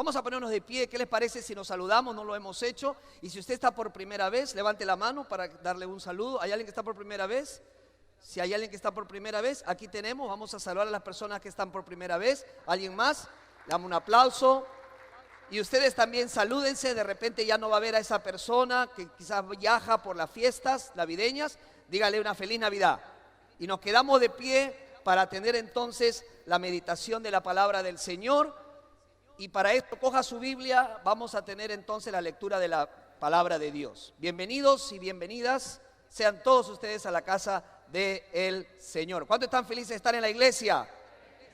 Vamos a ponernos de pie. ¿Qué les parece si nos saludamos? No lo hemos hecho. Y si usted está por primera vez, levante la mano para darle un saludo. ¿Hay alguien que está por primera vez? Si hay alguien que está por primera vez, aquí tenemos. Vamos a saludar a las personas que están por primera vez. ¿Alguien más? Le damos un aplauso. Y ustedes también salúdense. De repente ya no va a ver a esa persona que quizás viaja por las fiestas navideñas. Dígale una feliz Navidad. Y nos quedamos de pie para tener entonces la meditación de la palabra del Señor. Y para esto coja su Biblia, vamos a tener entonces la lectura de la palabra de Dios. Bienvenidos y bienvenidas sean todos ustedes a la casa del Señor. ¿Cuántos están felices de estar en la iglesia?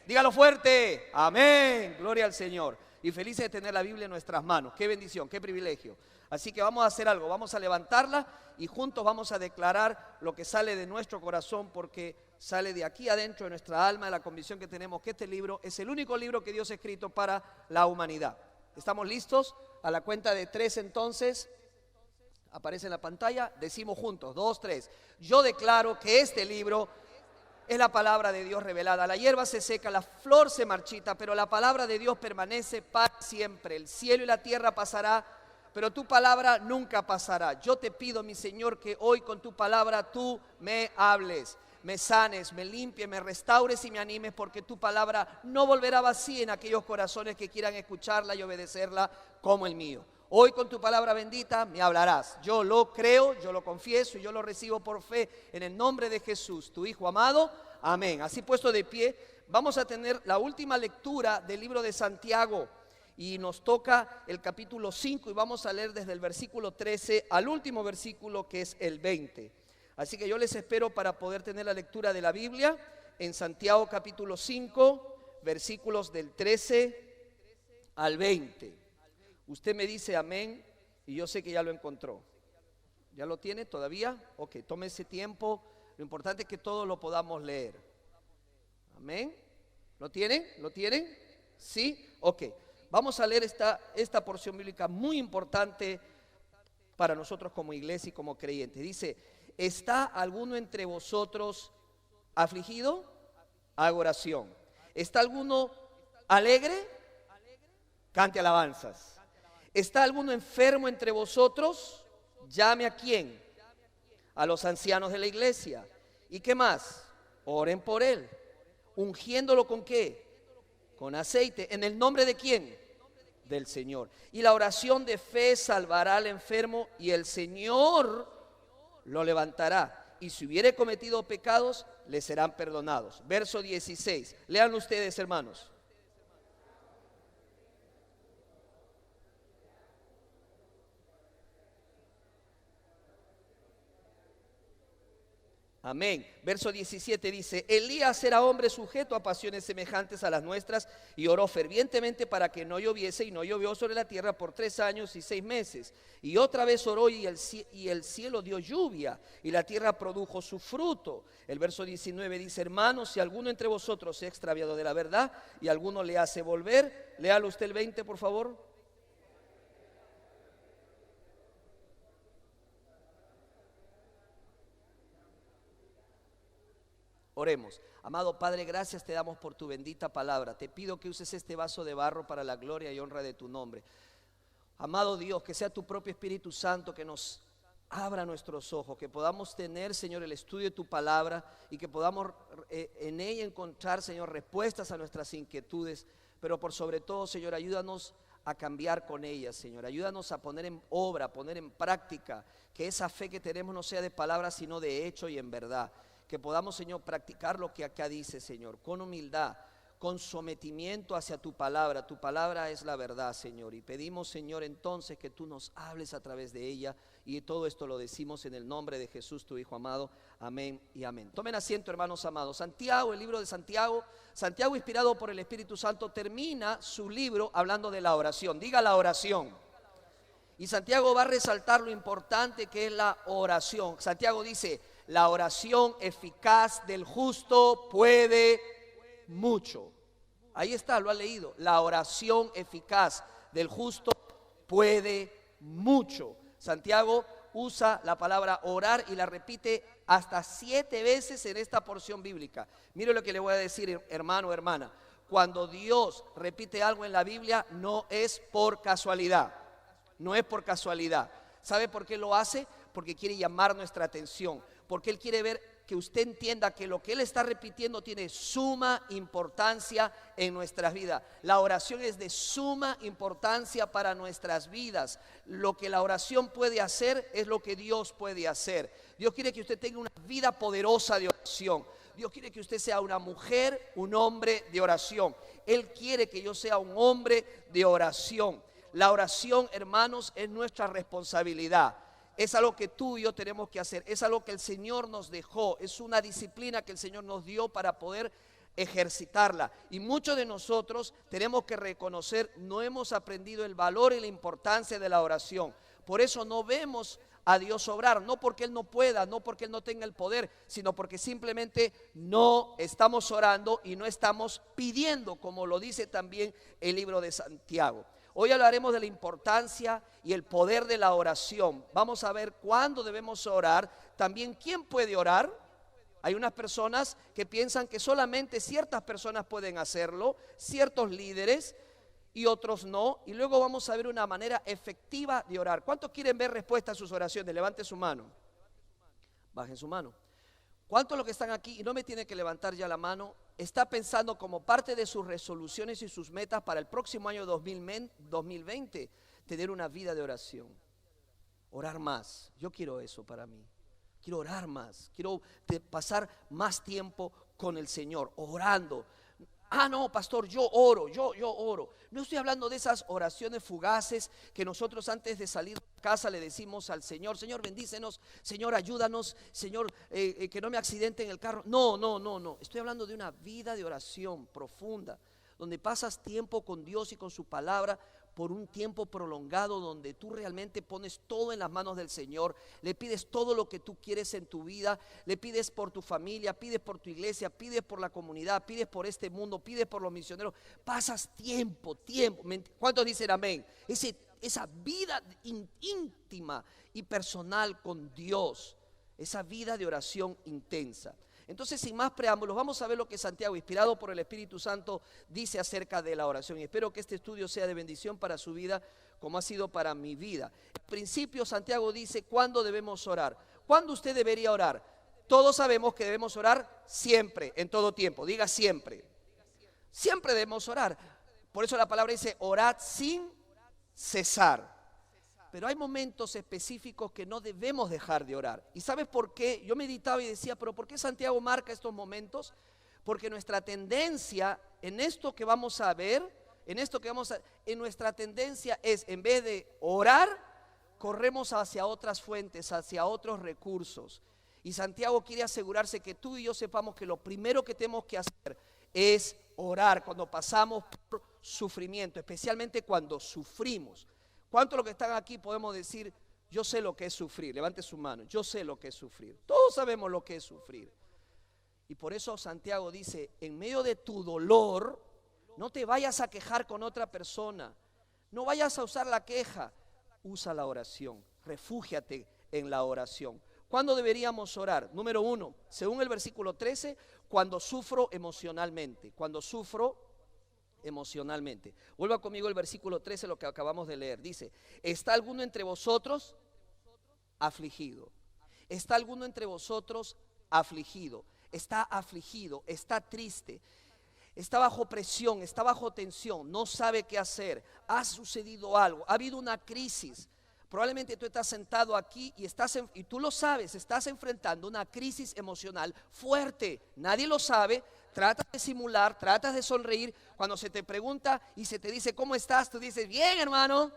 Dígalo fuerte. Amén. Gloria al Señor. Y felices de tener la Biblia en nuestras manos. Qué bendición, qué privilegio. Así que vamos a hacer algo, vamos a levantarla y juntos vamos a declarar lo que sale de nuestro corazón, porque sale de aquí adentro de nuestra alma, de la convicción que tenemos que este libro es el único libro que Dios ha escrito para la humanidad. ¿Estamos listos? A la cuenta de 3 entonces, aparece en la pantalla, decimos juntos, 2, 3. Yo declaro que este libro es la palabra de Dios revelada. La hierba se seca, la flor se marchita, pero la palabra de Dios permanece para siempre. El cielo y la tierra pasará, pero tu palabra nunca pasará. Yo te pido, mi Señor, que hoy con tu palabra tú me hables, me sanes, me limpies, me restaures y me animes, porque tu palabra no volverá vacía en aquellos corazones que quieran escucharla y obedecerla como el mío. Hoy con tu palabra bendita me hablarás. Yo lo creo, yo lo confieso y yo lo recibo por fe en el nombre de Jesús, tu Hijo amado. Amén. Así puesto de pie, vamos a tener la última lectura del libro de Santiago. Y nos toca el capítulo 5 y vamos a leer desde el versículo 13 al último versículo, que es el 20. Así que yo les espero para poder tener la lectura de la Biblia en Santiago capítulo 5, versículos del 13 al 20. Usted me dice amén y yo sé que ya lo encontró. ¿Ya lo tiene todavía? Ok, tome ese tiempo. Lo importante es que todos lo podamos leer. Amén. ¿Lo tienen? ¿Lo tienen? ¿Sí? Ok. Vamos a leer esta porción bíblica muy importante para nosotros como iglesia y como creyentes. Dice: ¿está alguno entre vosotros afligido? Haga oración. ¿Está alguno alegre? Cante alabanzas. ¿Está alguno enfermo entre vosotros? Llame ¿a quién? A los ancianos de la iglesia. ¿Y qué más? Oren por él, ungiéndolo ¿con qué? Con aceite. ¿En el nombre de quién? Del Señor. Y la oración de fe salvará al enfermo y el Señor lo levantará. Y si hubiere cometido pecados, le serán perdonados. Verso 16. Lean ustedes, hermanos. Amén. Verso 17 dice: Elías era hombre sujeto a pasiones semejantes a las nuestras y oró fervientemente para que no lloviese, y no llovió sobre la tierra por 3 años y 6 meses. Y otra vez oró y el cielo dio lluvia y la tierra produjo su fruto. El verso 19 dice: hermanos, si alguno entre vosotros se ha extraviado de la verdad y alguno le hace volver, léalo usted el 20 por favor. Oremos. Amado Padre, gracias te damos por tu bendita palabra. Te pido que uses este vaso de barro para la gloria y honra de tu nombre. Amado Dios, que sea tu propio Espíritu Santo que nos abra nuestros ojos, que podamos tener, Señor, el estudio de tu palabra y que podamos en ella encontrar, Señor, respuestas a nuestras inquietudes. Pero por sobre todo, Señor, ayúdanos a cambiar con ella, Señor. Ayúdanos a poner en obra, a poner en práctica, que esa fe que tenemos no sea de palabras, sino de hecho y en verdad. Que podamos, Señor, practicar lo que acá dice, Señor, con humildad, con sometimiento hacia tu palabra. Tu palabra es la verdad, Señor. Y pedimos, Señor, entonces que tú nos hables a través de ella. Y todo esto lo decimos en el nombre de Jesús, tu Hijo amado. Amén y amén. Tomen asiento, hermanos amados. Santiago, el libro de Santiago. Santiago, inspirado por el Espíritu Santo, termina su libro hablando de la oración. Diga la oración. Y Santiago va a resaltar lo importante que es la oración. Santiago dice: la oración eficaz del justo puede mucho. Ahí está, lo ha leído. La oración eficaz del justo puede mucho. Santiago usa la palabra orar y la repite hasta 7 veces en esta porción bíblica. Mire lo que le voy a decir, hermano, hermana. Cuando Dios repite algo en la Biblia, no es por casualidad. No es por casualidad. ¿Sabe por qué lo hace? Porque quiere llamar nuestra atención. Porque Él quiere ver que usted entienda que lo que Él está repitiendo tiene suma importancia en nuestras vidas. La oración es de suma importancia para nuestras vidas. Lo que la oración puede hacer es lo que Dios puede hacer. Dios quiere que usted tenga una vida poderosa de oración. Dios quiere que usted sea una mujer, un hombre de oración. Él quiere que yo sea un hombre de oración. La oración, hermanos, es nuestra responsabilidad. Es algo que tú y yo tenemos que hacer. Es algo que el Señor nos dejó. Es una disciplina que el Señor nos dio para poder ejercitarla. Y muchos de nosotros tenemos que reconocer, no hemos aprendido el valor y la importancia de la oración. Por eso no vemos a Dios obrar, no porque Él no pueda, no porque Él no tenga el poder, sino porque simplemente no estamos orando y no estamos pidiendo, como lo dice también el libro de Santiago. Hoy hablaremos de la importancia y el poder de la oración. Vamos a ver cuándo debemos orar, también quién puede orar. Hay unas personas que piensan que solamente ciertas personas pueden hacerlo, ciertos líderes, y otros no. Y luego vamos a ver una manera efectiva de orar. ¿Cuántos quieren ver respuesta a sus oraciones? Levante su mano. Bajen su mano. ¿Cuántos de los que están aquí, y no me tienen que levantar ya la mano, está pensando como parte de sus resoluciones y sus metas para el próximo año 2020 tener una vida de oración? Orar más. Yo quiero eso para mí. Quiero orar más. Quiero pasar más tiempo con el Señor, orando. Ah, no, pastor, yo oro. No estoy hablando de esas oraciones fugaces que nosotros antes de salir de casa le decimos al Señor: Señor, bendícenos, Señor, ayúdanos, Señor, que no me accidente en el carro. No. Estoy hablando de una vida de oración profunda, donde pasas tiempo con Dios y con su palabra por un tiempo prolongado, donde tú realmente pones todo en las manos del Señor, le pides todo lo que tú quieres en tu vida, le pides por tu familia, pides por tu iglesia, pides por la comunidad, pides por este mundo, pides por los misioneros. Pasas tiempo. ¿Cuántos dicen amén? Esa vida íntima y personal con Dios, esa vida de oración intensa. Entonces, sin más preámbulos, vamos a ver lo que Santiago, inspirado por el Espíritu Santo, dice acerca de la oración. Y espero que este estudio sea de bendición para su vida, como ha sido para mi vida. En principio, Santiago dice: ¿cuándo debemos orar? ¿Cuándo usted debería orar? Todos sabemos que debemos orar siempre, en todo tiempo. Diga siempre. Siempre debemos orar. Por eso la palabra dice: orad sin cesar. Pero hay momentos específicos que no debemos dejar de orar. ¿Y sabes por qué? Yo meditaba y decía: ¿pero por qué Santiago marca estos momentos? Porque nuestra tendencia en esto que vamos a ver, en nuestra tendencia es, en vez de orar, corremos hacia otras fuentes, hacia otros recursos. Y Santiago quiere asegurarse que tú y yo sepamos que lo primero que tenemos que hacer es orar cuando pasamos por sufrimiento, especialmente cuando sufrimos. ¿Cuántos de los que están aquí podemos decir: yo sé lo que es sufrir? Levante su mano. Yo sé lo que es sufrir. Todos sabemos lo que es sufrir. Y por eso Santiago dice: en medio de tu dolor, no te vayas a quejar con otra persona. No vayas a usar la queja. Usa la oración. Refúgiate en la oración. ¿Cuándo deberíamos orar? Número 1, según el versículo 13, cuando sufro emocionalmente. Cuando sufro emocionalmente. Vuelva conmigo el versículo 13, lo que acabamos de leer. Dice: ¿está alguno entre vosotros afligido? ¿Está alguno entre vosotros afligido? Está afligido, está triste, está bajo presión, está bajo tensión, no sabe qué hacer, ha sucedido algo, ha habido una crisis. Probablemente tú estás sentado aquí y tú lo sabes, estás enfrentando una crisis emocional fuerte. Nadie lo sabe. Tratas de simular, tratas de sonreír. Cuando se te pregunta y se te dice: ¿cómo estás? Tú dices: bien, hermano.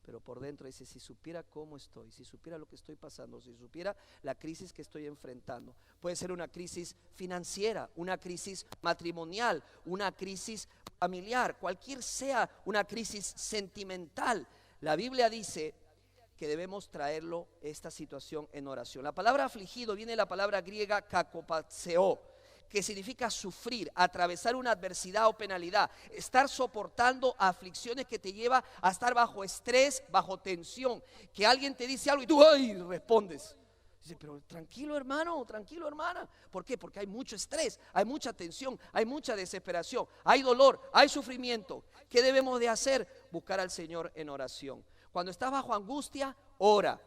Pero por dentro dices: si supiera cómo estoy, si supiera lo que estoy pasando, si supiera la crisis que estoy enfrentando. Puede ser una crisis financiera, una crisis matrimonial, una crisis familiar, cualquier sea una crisis sentimental. La Biblia dice que debemos traerlo, esta situación, en oración. La palabra afligido viene de la palabra griega kakopatseo, que significa sufrir, atravesar una adversidad o penalidad, estar soportando aflicciones que te lleva a estar bajo estrés, bajo tensión, que alguien te dice algo y tú ¡ay!, respondes. Dice, pero tranquilo hermano, tranquilo hermana. ¿Por qué? Porque hay mucho estrés, hay mucha tensión, hay mucha desesperación, hay dolor, hay sufrimiento. ¿Qué debemos de hacer? Buscar al Señor en oración. Cuando estás bajo angustia, ora.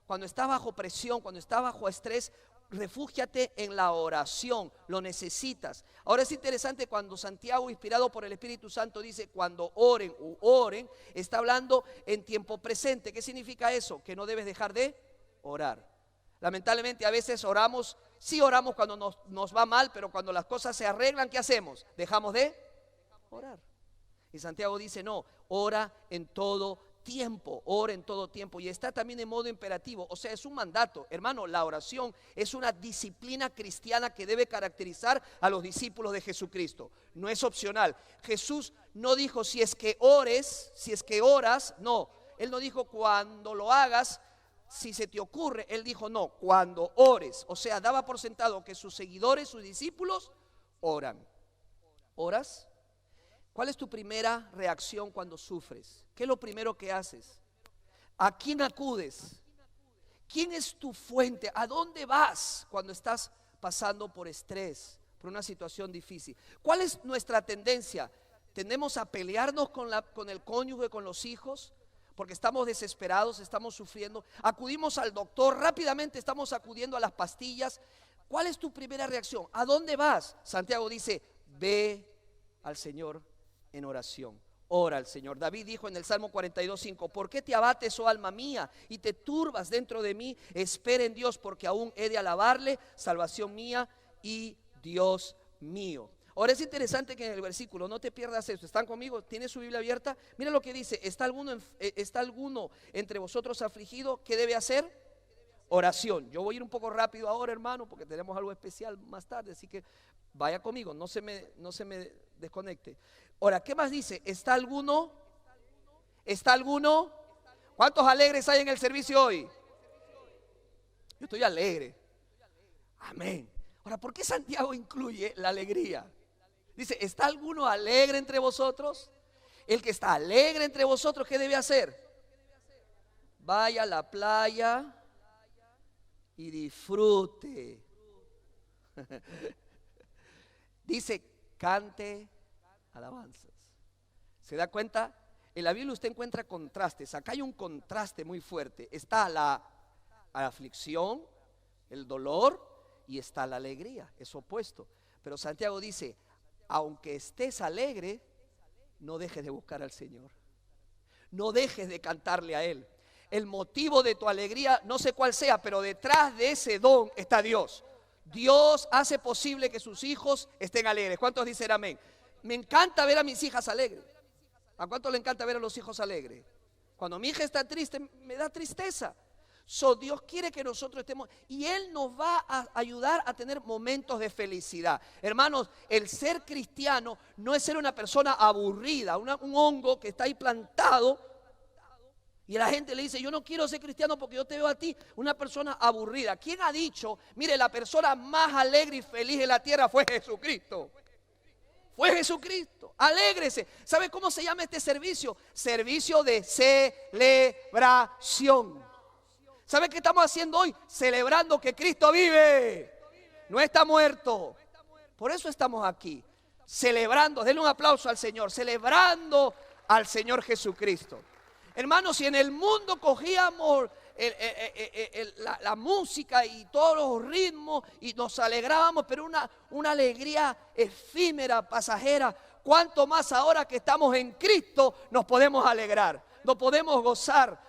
Cuando estás bajo presión, cuando estás bajo estrés, refúgiate en la oración, lo necesitas. Ahora es interesante cuando Santiago, inspirado por el Espíritu Santo, dice cuando oren u oren, está hablando en tiempo presente. ¿Qué significa eso? Que no debes dejar de orar. Lamentablemente a veces oramos, sí oramos cuando nos va mal, pero cuando las cosas se arreglan, ¿qué hacemos? Dejamos de orar. Y Santiago dice, no, ora en todo tiempo, ora en todo tiempo. Y está también en modo imperativo, o sea, es un mandato. Hermano, la oración es una disciplina cristiana que debe caracterizar a los discípulos de Jesucristo. No es opcional. Jesús no dijo si es que ores, si es que oras, no. Él no dijo cuando lo hagas, si se te ocurre. Él dijo no, cuando ores. O sea, daba por sentado que sus seguidores, sus discípulos, oran. ¿Oras? ¿Cuál es tu primera reacción cuando sufres? ¿Qué es lo primero que haces? ¿A quién acudes? ¿Quién es tu fuente? ¿A dónde vas cuando estás pasando por estrés, por una situación difícil? ¿Cuál es nuestra tendencia? ¿Tendemos a pelearnos con el cónyuge, con los hijos? Porque estamos desesperados, estamos sufriendo. Acudimos al doctor, rápidamente estamos acudiendo a las pastillas. ¿Cuál es tu primera reacción? ¿A dónde vas? Santiago dice, ve al Señor en oración. Ora al Señor. David dijo en el Salmo 42:5, ¿por qué te abates, oh alma mía, y te turbas dentro de mí? Espera en Dios, porque aún he de alabarle, salvación mía y Dios mío. Ahora es interesante que en el versículo, no te pierdas esto, ¿están conmigo? ¿Tiene su Biblia abierta? Mira lo que dice, ¿está alguno entre vosotros afligido? ¿Qué debe hacer? Oración. Yo voy a ir un poco rápido ahora, hermano, porque tenemos algo especial más tarde, así que vaya conmigo, no se me desconecte. Ahora, ¿qué más dice? ¿Está alguno? ¿Está alguno? ¿Cuántos alegres hay en el servicio hoy? Yo estoy alegre. Amén. Ahora, ¿por qué Santiago incluye la alegría? Dice, ¿está alguno alegre entre vosotros? El que está alegre entre vosotros, ¿qué debe hacer? Vaya a la playa y disfrute. Dice, cante alabanzas. ¿Se da cuenta? En la Biblia usted encuentra contrastes. Acá hay un contraste muy fuerte. Está la aflicción, el dolor, y está la alegría. Es opuesto. Pero Santiago dice, aunque estés alegre, no dejes de buscar al Señor. No dejes de cantarle a Él. El motivo de tu alegría, no sé cuál sea, pero detrás de ese don está Dios. Dios hace posible que sus hijos estén alegres. ¿Cuántos dicen amén? Me encanta ver a mis hijas alegres. ¿A cuántos le encanta ver a los hijos alegres? Cuando mi hija está triste, me da tristeza. Dios quiere que nosotros estemos, y Él nos va a ayudar a tener momentos de felicidad. Hermanos, el ser cristiano no es ser una persona aburrida, un hongo que está ahí plantado, y la gente le dice, yo no quiero ser cristiano porque yo te veo a ti una persona aburrida. ¿Quién ha dicho? Mire, la persona más alegre y feliz de la tierra fue Jesucristo. Fue Jesucristo. Alégrese. ¿Sabe cómo se llama este servicio? Servicio de celebración. ¿Sabe qué estamos haciendo hoy? Celebrando que Cristo vive. No está muerto. Por eso estamos aquí. Celebrando. Denle un aplauso al Señor. Celebrando al Señor Jesucristo. Hermanos, si en el mundo cogíamos la música y todos los ritmos y nos alegrábamos, pero una alegría efímera, pasajera, cuánto más ahora que estamos en Cristo nos podemos alegrar, nos podemos gozar,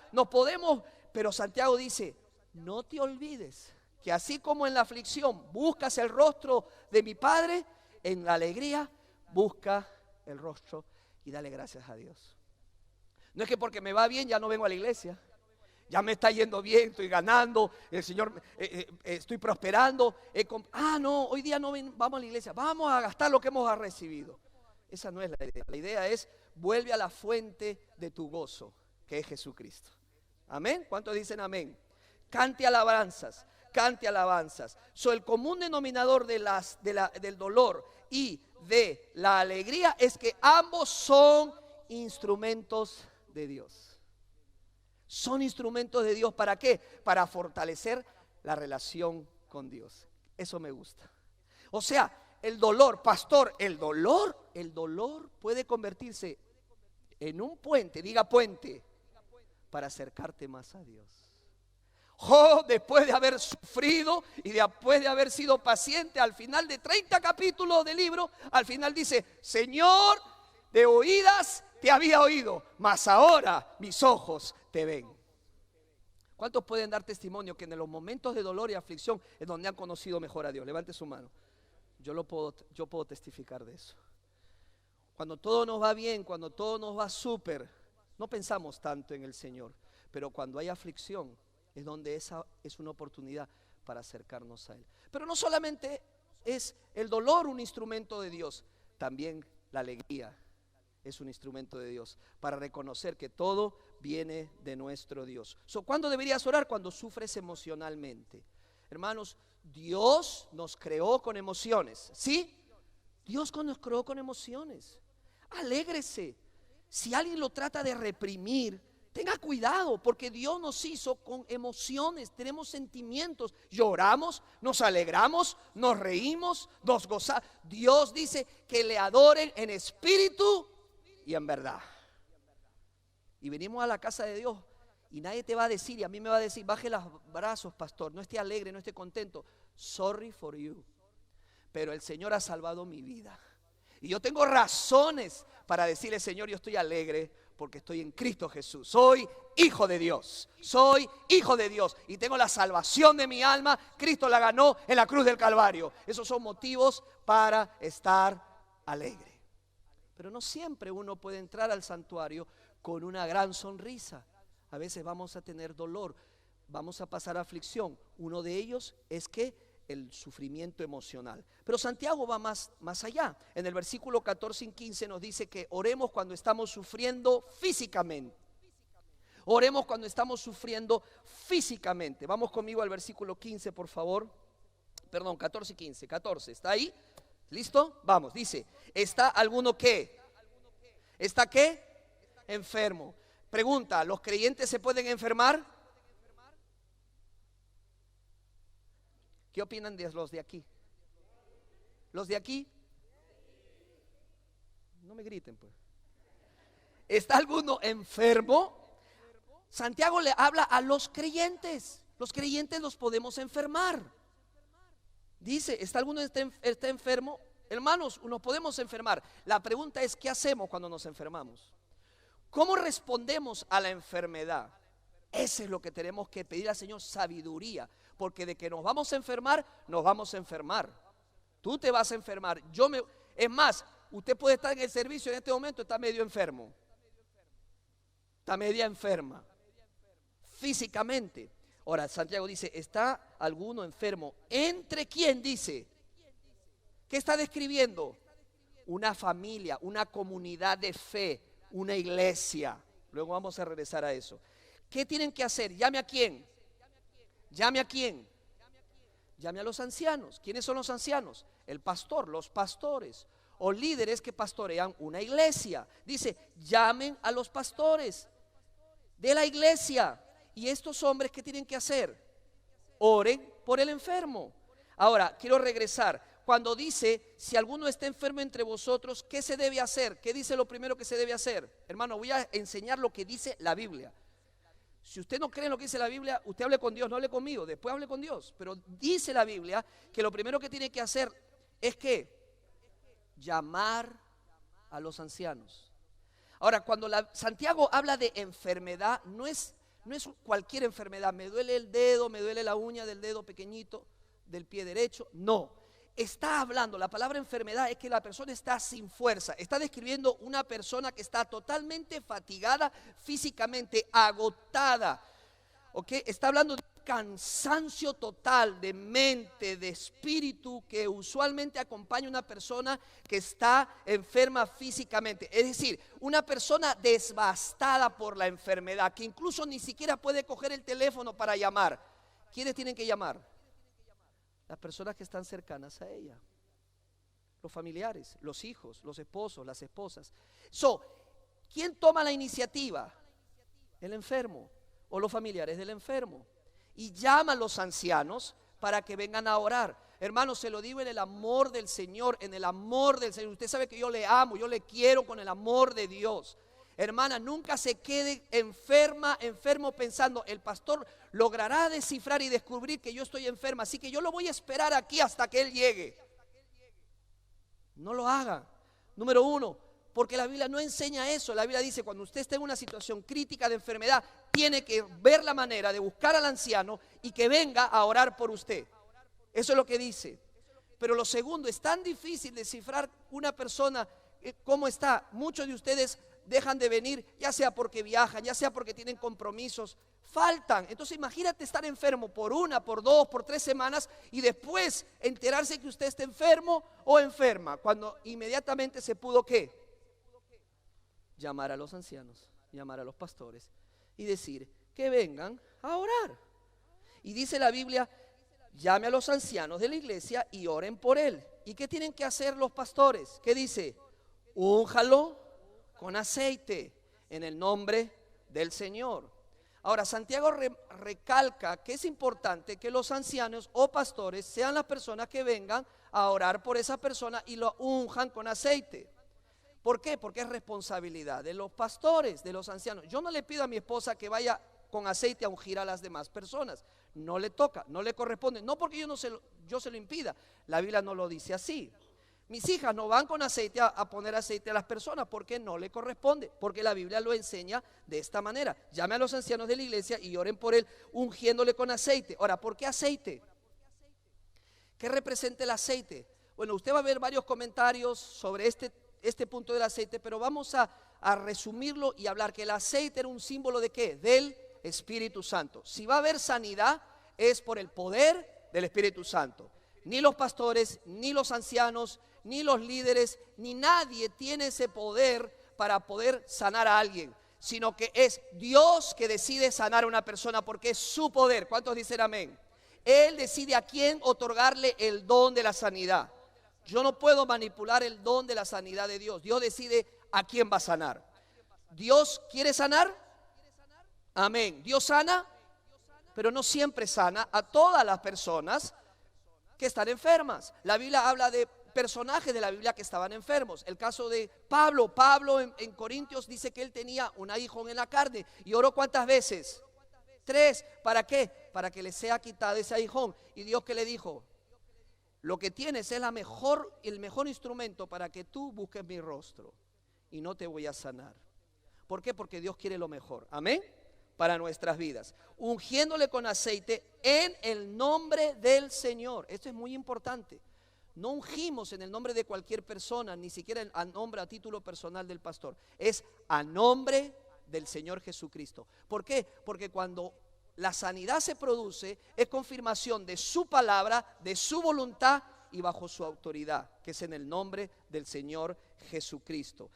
pero Santiago dice, no te olvides que así como en la aflicción buscas el rostro de mi Padre, en la alegría busca el rostro y dale gracias a Dios. No es que porque me va bien ya no vengo a la iglesia. Ya me está yendo bien, estoy ganando, el Señor, estoy prosperando. No, hoy día no vamos a la iglesia, vamos a gastar lo que hemos recibido. Esa no es la idea. La idea es, vuelve a la fuente de tu gozo, que es Jesucristo. Amén. ¿Cuántos dicen amén? Cante alabanzas, cante alabanzas. El común denominador del dolor y de la alegría es que ambos son instrumentos de Dios. Son instrumentos de Dios. ¿Para qué? Para fortalecer la relación con Dios. Eso me gusta. O sea, el dolor, pastor, el dolor puede convertirse en un puente, diga puente, para acercarte más a Dios. Job, después de haber sufrido y después de haber sido paciente, al final de 30 capítulos del libro, al final dice: Señor, de oídas te había oído, mas ahora mis ojos te ven. ¿Cuántos pueden dar testimonio que en los momentos de dolor y aflicción es donde han conocido mejor a Dios? Levante su mano. Yo puedo testificar de eso. Cuando todo nos va bien, cuando todo nos va súper, no pensamos tanto en el Señor. Pero cuando hay aflicción, es donde esa es una oportunidad para acercarnos a Él. Pero no solamente es el dolor un instrumento de Dios, también la alegría es un instrumento de Dios para reconocer que todo viene de nuestro Dios. ¿Cuándo deberías orar? Cuando sufres emocionalmente. Hermanos, Dios nos creó con emociones, ¿sí? Dios nos creó con emociones. Alégrese. Si alguien lo trata de reprimir, tenga cuidado, porque Dios nos hizo con emociones, tenemos sentimientos, lloramos, nos alegramos, nos reímos, nos gozamos. Dios dice que le adoren en espíritu y en verdad. Y venimos a la casa de Dios y nadie te va a decir, y a mí me va a decir: baje los brazos, pastor, no esté alegre, no esté contento. Sorry for you. Pero el Señor ha salvado mi vida. Y yo tengo razones para decirle: Señor, yo estoy alegre porque estoy en Cristo Jesús. Soy hijo de Dios. Soy hijo de Dios. Y tengo la salvación de mi alma. Cristo la ganó en la cruz del Calvario. Esos son motivos para estar alegre. Pero no siempre uno puede entrar al santuario con una gran sonrisa. A veces vamos a tener dolor. Vamos a pasar aflicción. Uno de ellos es que el sufrimiento emocional. Pero Santiago va más allá. En el versículo 14 y 15 nos dice que oremos cuando estamos sufriendo físicamente. Oremos cuando estamos sufriendo físicamente. Vamos conmigo al versículo 15, por favor. Perdón, 14 y 15. 14, ¿está ahí? ¿Listo? Vamos, dice: ¿está alguno qué? ¿Está qué? Enfermo. Pregunta: ¿los creyentes se pueden enfermar? ¿Qué opinan de los de aquí? ¿Los de aquí? No me griten, pues. ¿Está alguno enfermo? Santiago le habla a los creyentes. Los creyentes los podemos enfermar. Dice: ¿está alguno está enfermo? Hermanos, nos podemos enfermar. La pregunta es: ¿qué hacemos cuando nos enfermamos? ¿Cómo respondemos a la enfermedad? Eso es lo que tenemos que pedir al Señor, sabiduría. Porque de que nos vamos a enfermar, nos vamos a enfermar. Tú te vas a enfermar. Es más, usted puede estar en el servicio en este momento, está medio enfermo. Está media enferma. Físicamente. Ahora, Santiago dice: ¿está alguno enfermo? ¿Entre quién? Dice. ¿Qué está describiendo? Una familia, una comunidad de fe, una iglesia. Luego vamos a regresar a eso. ¿Qué tienen que hacer? ¿Llame a quién? ¿Llame a quién? Llame a los ancianos. ¿Quiénes son los ancianos? El pastor, los pastores o líderes que pastorean una iglesia. Dice: llamen a los pastores de la iglesia. ¿Y estos hombres qué tienen que hacer? Oren por el enfermo. Ahora, quiero regresar. Cuando dice: si alguno está enfermo entre vosotros, ¿qué se debe hacer? ¿Qué dice lo primero que se debe hacer? Hermano, voy a enseñar lo que dice la Biblia. Si usted no cree en lo que dice la Biblia, usted hable con Dios, no hable conmigo, después hable con Dios. Pero dice la Biblia que lo primero que tiene que hacer es que llamar a los ancianos. Ahora, cuando Santiago habla de enfermedad, no es cualquier enfermedad. Me duele el dedo, me duele la uña del dedo pequeñito del pie derecho. No, está hablando, la palabra enfermedad es que la persona está sin fuerza. Está describiendo una persona que está totalmente fatigada físicamente, agotada. ¿Ok? Está hablando de cansancio total de mente, de espíritu, que usualmente acompaña a una persona que está enferma físicamente. Es decir, una persona devastada por la enfermedad, que incluso ni siquiera puede coger el teléfono para llamar. ¿Quiénes tienen que llamar? Las personas que están cercanas a ella. Los familiares, los hijos, los esposos, las esposas. ¿Quién toma la iniciativa? El enfermo o los familiares del enfermo. y llama a los ancianos para que vengan a orar. Hermanos, se lo digo en el amor del Señor, en el amor del Señor. Usted sabe que yo le amo, yo le quiero con el amor de Dios. Hermana, nunca se quede enfermo pensando, el pastor logrará descifrar y descubrir que yo estoy enferma, así que yo lo voy a esperar aquí hasta que él llegue. No lo haga. Número uno, porque la Biblia no enseña eso. La Biblia dice, cuando usted esté en una situación crítica de enfermedad, tiene que ver la manera de buscar al anciano y que venga a orar por usted. Eso es lo que dice. Pero lo segundo, es tan difícil descifrar una persona cómo está. Muchos de ustedes dejan de venir, ya sea porque viajan, ya sea porque tienen compromisos, faltan. Entonces imagínate estar enfermo por una, por dos, por 3 semanas y después enterarse que usted está enfermo o enferma, cuando inmediatamente se pudo ¿qué? Llamar a los ancianos, llamar a los pastores y decir que vengan a orar. Y dice la Biblia, llame a los ancianos de la iglesia y oren por él. ¿Y qué tienen que hacer los pastores? ¿Qué dice? Únjalo con aceite en el nombre del Señor. Ahora, Santiago recalca que es importante que los ancianos o pastores sean las personas que vengan a orar por esa persona y lo unjan con aceite. ¿Por qué? Porque es responsabilidad de los pastores, de los ancianos. Yo no le pido a mi esposa que vaya con aceite a ungir a las demás personas. No le toca, no le corresponde. No porque yo se lo impida. La Biblia no lo dice así. Mis hijas no van con aceite a poner aceite a las personas porque no le corresponde, porque la Biblia lo enseña de esta manera. Llame a los ancianos de la iglesia y oren por él ungiéndole con aceite. Ahora, ¿por qué aceite? ¿Qué representa el aceite? Bueno, usted va a ver varios comentarios sobre este punto del aceite, pero vamos a resumirlo y hablar que el aceite era un símbolo de ¿qué? Del Espíritu Santo. Si va a haber sanidad es por el poder del Espíritu Santo. Ni los pastores, ni los ancianos, ni los líderes, ni nadie tiene ese poder para poder sanar a alguien, sino que es Dios que decide sanar a una persona porque es su poder. ¿Cuántos dicen amén? Él decide a quién otorgarle el don de la sanidad. Yo no puedo manipular el don de la sanidad de Dios. Dios decide a quién va a sanar. ¿Dios quiere sanar? Amén. Dios sana, pero no siempre sana a todas las personas que están enfermas. La Biblia habla de personajes de la Biblia que estaban enfermos. El caso de Pablo. Pablo en Corintios dice que él tenía un aguijón en la carne y oró ¿cuántas veces? 3. ¿Para qué? Para que le sea quitado ese aguijón. Y Dios que le dijo, lo que tienes es el mejor instrumento para que tú busques mi rostro y no te voy a sanar. ¿Por qué? Porque Dios quiere lo mejor. Amén. Para nuestras vidas, ungiéndole con aceite en el nombre del Señor. Esto es muy importante. No ungimos en el nombre de cualquier persona, ni siquiera a nombre, a título personal del pastor. Es a nombre del Señor Jesucristo. ¿Por qué? Porque cuando la sanidad se produce, es confirmación de su palabra, de su voluntad y bajo su autoridad, que es en el nombre del Señor Jesucristo.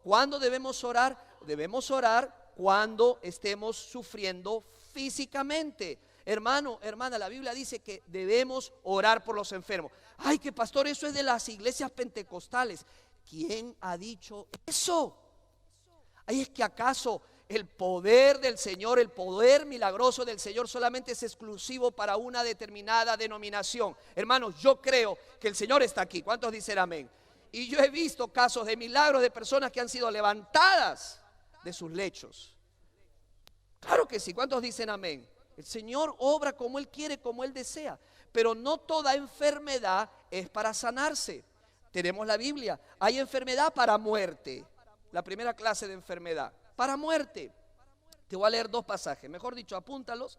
¿Cuándo debemos orar? Debemos orar cuando estemos sufriendo físicamente. Hermano, hermana, la Biblia dice que debemos orar por los enfermos. Ay, que pastor, eso es de las iglesias pentecostales. ¿Quién ha dicho eso? Ay, es que acaso el poder del Señor, el poder milagroso del Señor solamente es exclusivo para una determinada denominación. Hermanos, yo creo que el Señor está aquí. ¿Cuántos dicen amén? Y yo he visto casos de milagros de personas que han sido levantadas de sus lechos. Claro que sí. ¿Cuántos dicen amén? El Señor obra como Él quiere, como Él desea. Pero no toda enfermedad es para sanarse. Tenemos la Biblia. Hay enfermedad para muerte. La primera clase de enfermedad, para muerte. Te voy a leer 2 pasajes. Mejor dicho, apúntalos.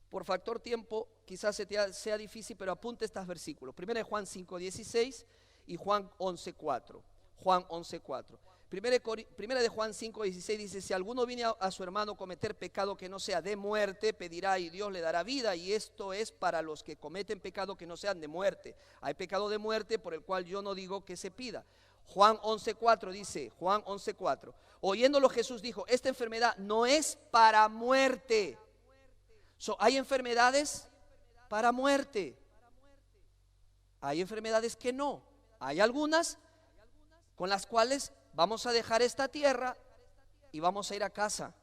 Por factor tiempo, quizás sea difícil, pero apunte estos versículos. Primera de Juan 5:16 y Juan 11:4. Juan 11:4. Primera de Juan 5:16 dice, si alguno viene a su hermano a cometer pecado que no sea de muerte, pedirá y Dios le dará vida, y esto es para los que cometen pecado que no sean de muerte. Hay pecado de muerte por el cual yo no digo que se pida. Juan 11:4 dice, Juan 11:4, oyéndolo Jesús dijo, esta enfermedad no es para muerte. Hay enfermedades para muerte. Hay enfermedades que no. Hay algunas con las cuales vamos a dejar esta tierra y vamos a ir a casa.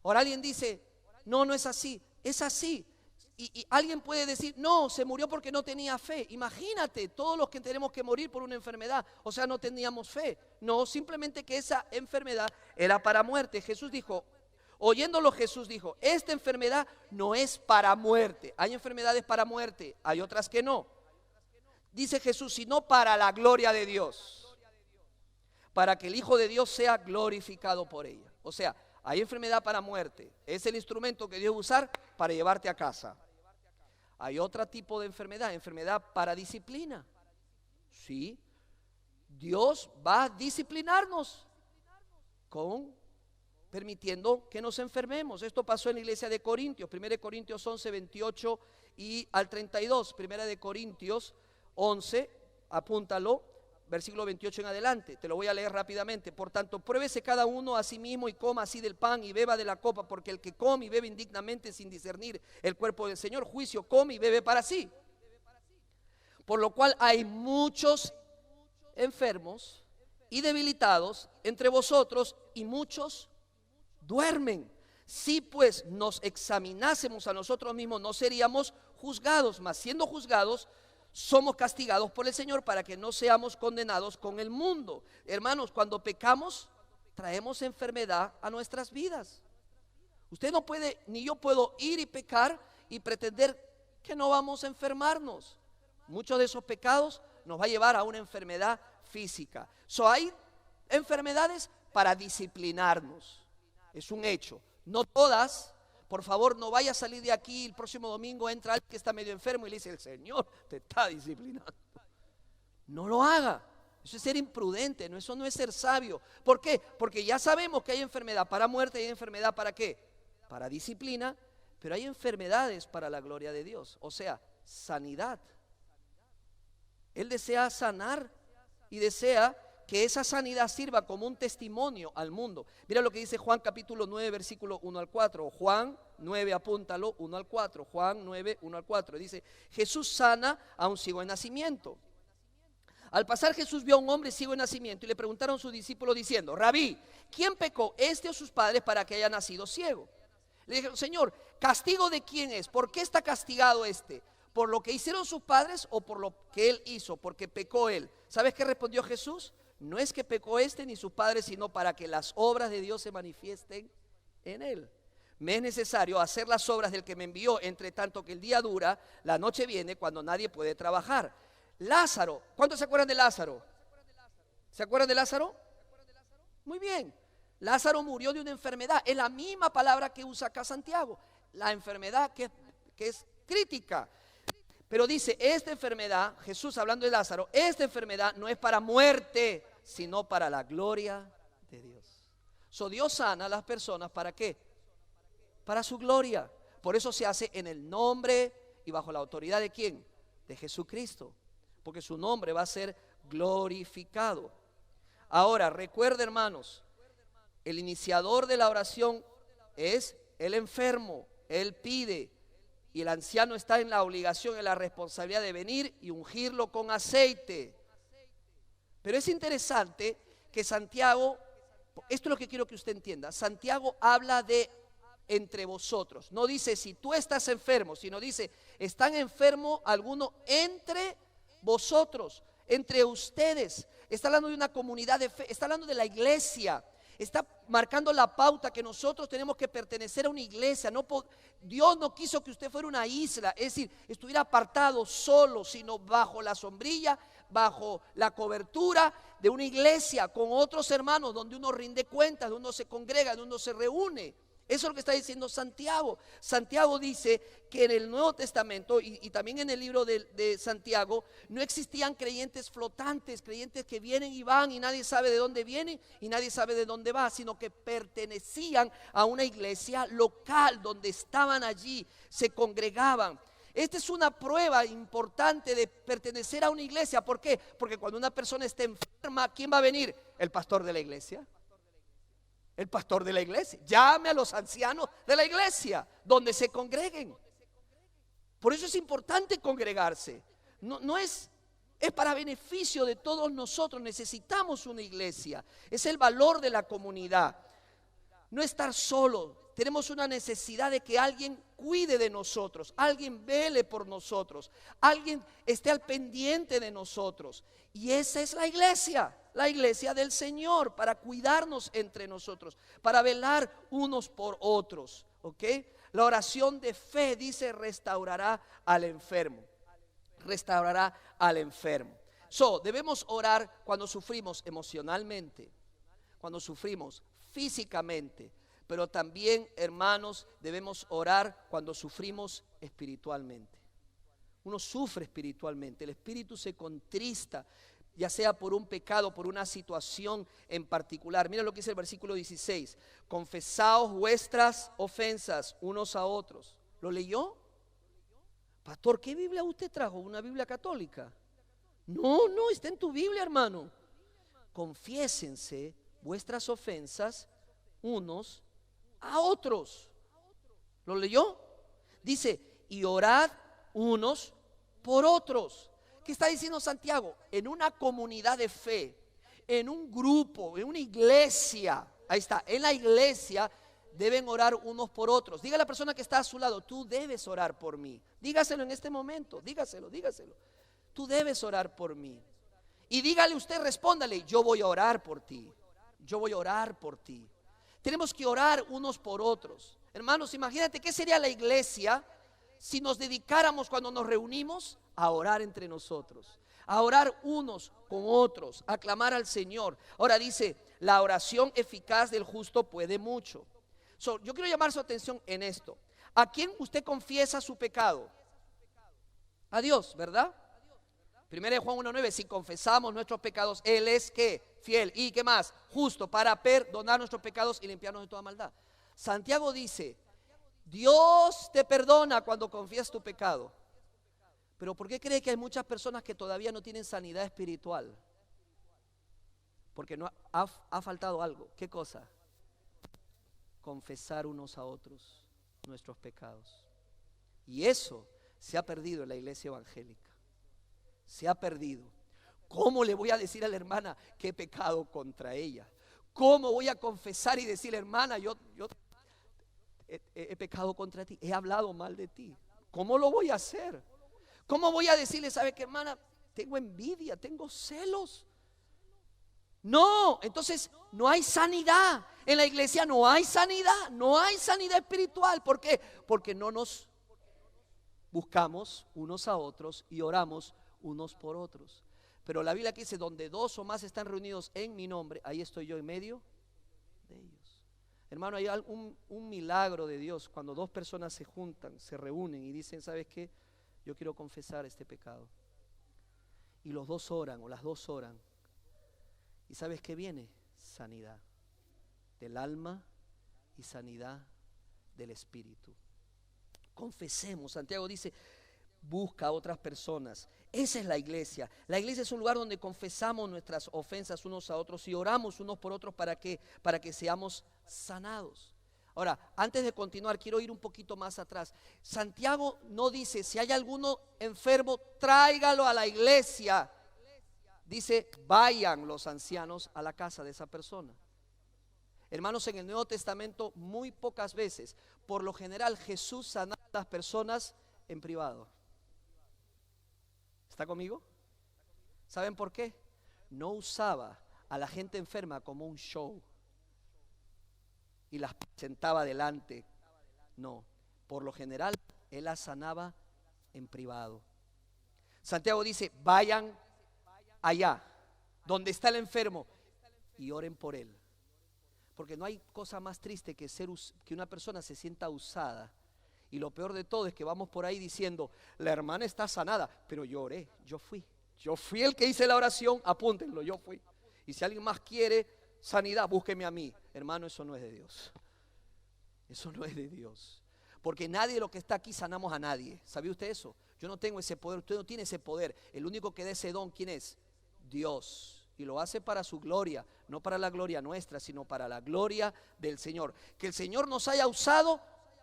Ahora alguien dice, no, no es así. es así. Y alguien puede decir, no, se murió porque no tenía fe. Imagínate, todos los que tenemos que morir por una enfermedad, o sea, no teníamos fe. No, simplemente que esa enfermedad era para muerte. Jesús dijo, oyéndolo Jesús dijo, esta enfermedad no es para muerte. Hay enfermedades para muerte, hay otras que no. Dice Jesús, sino para la gloria de Dios, para que el Hijo de Dios sea glorificado por ella. O sea, hay enfermedad para muerte, es el instrumento que Dios va a usar para llevarte a casa. Hay otro tipo de enfermedad, enfermedad para disciplina. Sí, Dios va a disciplinarnos permitiendo que nos enfermemos. Esto pasó en la iglesia de Corintios, 1 Corintios 11, 28 y al 32. 1 Corintios 11, apúntalo, versículo 28 en adelante, te lo voy a leer rápidamente. Por tanto, pruébese cada uno a sí mismo y coma así del pan y beba de la copa, porque el que come y bebe indignamente sin discernir el cuerpo del Señor, juicio come y bebe para sí. Por lo cual hay muchos enfermos y debilitados entre vosotros y muchos duermen. Si pues nos examinásemos a nosotros mismos, no seríamos juzgados, mas siendo juzgados, somos castigados por el Señor para que no seamos condenados con el mundo. Hermanos, cuando pecamos, traemos enfermedad a nuestras vidas. Usted no puede, ni yo puedo ir y pecar y pretender que no vamos a enfermarnos. Muchos de esos pecados nos va a llevar a una enfermedad física. Hay enfermedades para disciplinarnos. Es un hecho. No todas. Por favor, no vaya a salir de aquí el próximo domingo, entra alguien que está medio enfermo y le dice, el Señor te está disciplinando. No lo haga. Eso es ser imprudente, no, eso no es ser sabio. ¿Por qué? Porque ya sabemos que hay enfermedad para muerte y hay enfermedad para ¿qué? Para disciplina, pero hay enfermedades para la gloria de Dios, o sea, sanidad. Él desea sanar y desea que esa sanidad sirva como un testimonio al mundo. Mira lo que dice Juan capítulo 9, versículo 1 al 4. Juan 9, apúntalo, 1 al 4. Juan 9, 1 al 4. Dice, Jesús sana a un ciego de nacimiento. Al pasar Jesús vio a un hombre ciego de nacimiento y le preguntaron a sus discípulos diciendo, Rabí, ¿quién pecó, este o sus padres, para que haya nacido ciego? Le dijeron, Señor, ¿castigo de quién es? ¿Por qué está castigado este? ¿Por lo que hicieron sus padres o por lo que él hizo? Porque pecó él. ¿Sabes qué respondió Jesús? No es que pecó este ni sus padres, sino para que las obras de Dios se manifiesten en él. Me es necesario hacer las obras del que me envió, entre tanto que el día dura, la noche viene cuando nadie puede trabajar. Lázaro, ¿cuántos se acuerdan de Lázaro? ¿Se acuerdan de Lázaro? Muy bien, Lázaro murió de una enfermedad, es la misma palabra que usa acá Santiago, la enfermedad que es crítica. Pero dice, esta enfermedad, Jesús hablando de Lázaro, esta enfermedad no es para muerte, sino para la gloria de Dios. Dios sana a las personas, ¿para qué? Para su gloria. Por eso se hace en el nombre y bajo la autoridad de ¿quién? De Jesucristo. Porque su nombre va a ser glorificado. Ahora, recuerda, hermanos, el iniciador de la oración es el enfermo. Él pide. Y el anciano está en la obligación, en la responsabilidad de venir y ungirlo con aceite. Pero es interesante que Santiago, esto es lo que quiero que usted entienda, Santiago habla de entre vosotros. No dice si tú estás enfermo, sino dice, están enfermos algunos entre vosotros, entre ustedes. Está hablando de una comunidad de fe, está hablando de la iglesia. Está marcando la pauta que nosotros tenemos que pertenecer a una iglesia. Dios no quiso que usted fuera una isla, es decir, estuviera apartado solo, sino bajo la sombrilla, bajo la cobertura de una iglesia con otros hermanos, donde uno rinde cuentas, donde uno se congrega, donde uno se reúne. Eso es lo que está diciendo Santiago. Santiago dice que en el Nuevo Testamento y también en el libro de Santiago no existían creyentes flotantes, creyentes que vienen y van y nadie sabe de dónde vienen y nadie sabe de dónde va, sino que pertenecían a una iglesia local donde estaban allí, se congregaban. Esta es una prueba importante de pertenecer a una iglesia. ¿Por qué? Porque cuando una persona está enferma, ¿quién va a venir? El pastor de la iglesia. El pastor de la iglesia. Llame a los ancianos de la iglesia donde se congreguen. Por eso es importante congregarse. No es para beneficio de todos nosotros. Necesitamos una iglesia. Es el valor de la comunidad. No estar solo. Tenemos una necesidad de que alguien cuide de nosotros, alguien vele por nosotros, alguien esté al pendiente de nosotros. Y esa es la iglesia del Señor, para cuidarnos entre nosotros, para velar unos por otros, ¿ok? La oración de fe, dice, restaurará al enfermo. Restaurará al enfermo. Debemos orar cuando sufrimos emocionalmente, cuando sufrimos físicamente, pero también, hermanos, debemos orar cuando sufrimos espiritualmente. Uno sufre espiritualmente, el espíritu se contrista, ya sea por un pecado, por una situación en particular. Mira lo que dice el versículo 16: confesaos vuestras ofensas unos a otros. ¿Lo leyó? Pastor, ¿qué Biblia usted trajo? ¿Una Biblia católica? No, está en tu Biblia, hermano. Confiésense vuestras ofensas unos a otros. ¿Lo leyó? Dice, y orad unos por otros. ¿Qué está diciendo Santiago? En una comunidad de fe, en un grupo, en una iglesia, ahí está, en la iglesia deben orar unos por otros. Diga a la persona que está a su lado, tú debes orar por mí. Dígaselo en este momento, dígaselo. Tú debes orar por mí. Y dígale usted, respóndale, yo voy a orar por ti. Yo voy a orar por ti. Tenemos que orar unos por otros. Hermanos, imagínate qué sería la iglesia si nos dedicáramos cuando nos reunimos a orar entre nosotros, a orar unos con otros, a clamar al Señor. Ahora dice, la oración eficaz del justo puede mucho. Yo quiero llamar su atención en esto. ¿A quién usted confiesa su pecado? A Dios, ¿verdad? 1 Juan 1:9, si confesamos nuestros pecados, Él es ¿qué? Fiel. ¿Y qué más? Justo para perdonar nuestros pecados y limpiarnos de toda maldad. Santiago dice, Dios te perdona cuando confiesas tu pecado. Pero ¿por qué cree que hay muchas personas que todavía no tienen sanidad espiritual? Porque ha faltado algo. ¿Qué cosa? Confesar unos a otros nuestros pecados. Y eso se ha perdido en la iglesia evangélica. Se ha perdido. ¿Cómo le voy a decir a la hermana que he pecado contra ella? ¿Cómo voy a confesar y decirle, hermana, yo he pecado contra ti, he hablado mal de ti? ¿Cómo lo voy a hacer? ¿Cómo voy a decirle, sabe qué, hermana, tengo envidia, tengo celos? No, entonces no hay sanidad. En la iglesia no hay sanidad espiritual. ¿Por qué? Porque no nos buscamos unos a otros y oramos unos por otros. Pero la Biblia aquí dice, donde dos o más están reunidos en mi nombre, ahí estoy yo en medio de ellos. Hermano, hay un milagro de Dios cuando dos personas se juntan, se reúnen y dicen, ¿sabes qué? Yo quiero confesar este pecado. Y los dos oran o las dos oran. ¿Y sabes qué viene? Sanidad del alma y sanidad del espíritu. Confesemos. Santiago dice, busca a otras personas. Esa es la iglesia. La iglesia es un lugar donde confesamos nuestras ofensas unos a otros y oramos unos por otros para que seamos sanados. Ahora, antes de continuar, quiero ir un poquito más atrás. Santiago no dice, si hay alguno enfermo, tráigalo a la iglesia. Dice, vayan los ancianos a la casa de esa persona. Hermanos, en el Nuevo Testamento muy pocas veces, por lo general, Jesús sanaba a las personas en privado. ¿Está conmigo? ¿Saben por qué? No usaba a la gente enferma como un show y las sentaba delante. No, por lo general, Él las sanaba en privado. Santiago dice, vayan allá, donde está el enfermo, y oren por él. Porque no hay cosa más triste que una persona se sienta usada. Y lo peor de todo es que vamos por ahí diciendo, la hermana está sanada, pero yo oré, yo fui el que hice la oración, apúntenlo, yo fui. Y si alguien más quiere sanidad, búsqueme a mí. Hermano, eso no es de Dios. Eso no es de Dios. Porque nadie de los que está aquí sanamos a nadie. ¿Sabía usted eso? Yo no tengo ese poder, usted no tiene ese poder. El único que da ese don, ¿quién es? Dios. Y lo hace para su gloria, no para la gloria nuestra, sino para la gloria del Señor. Que el Señor nos haya usado,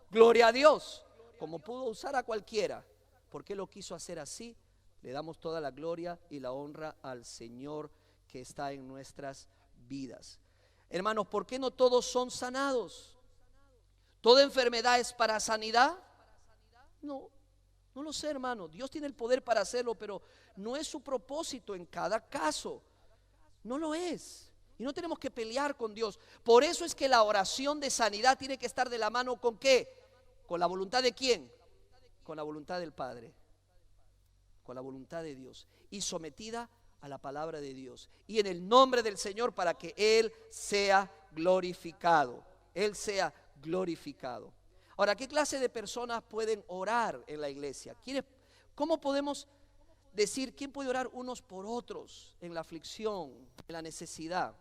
gloria a Dios, como pudo usar a cualquiera. ¿Por qué lo quiso hacer así? Le damos toda la gloria y la honra al Señor que está en nuestras vidas. Hermanos, ¿por qué no todos son sanados? ¿Toda enfermedad es para sanidad? No, no lo sé, hermano. Dios tiene el poder para hacerlo, pero no es su propósito en cada caso. No lo es. Y no tenemos que pelear con Dios. Por eso es que la oración de sanidad tiene que estar de la mano ¿con qué? ¿Con la voluntad de quién? Con la voluntad del Padre. Con la voluntad de Dios. Y sometida a la palabra de Dios. Y en el nombre del Señor para que Él sea glorificado. Él sea glorificado. Ahora, ¿qué clase de personas pueden orar en la iglesia? ¿Cómo podemos decir quién puede orar unos por otros en la aflicción, en la necesidad?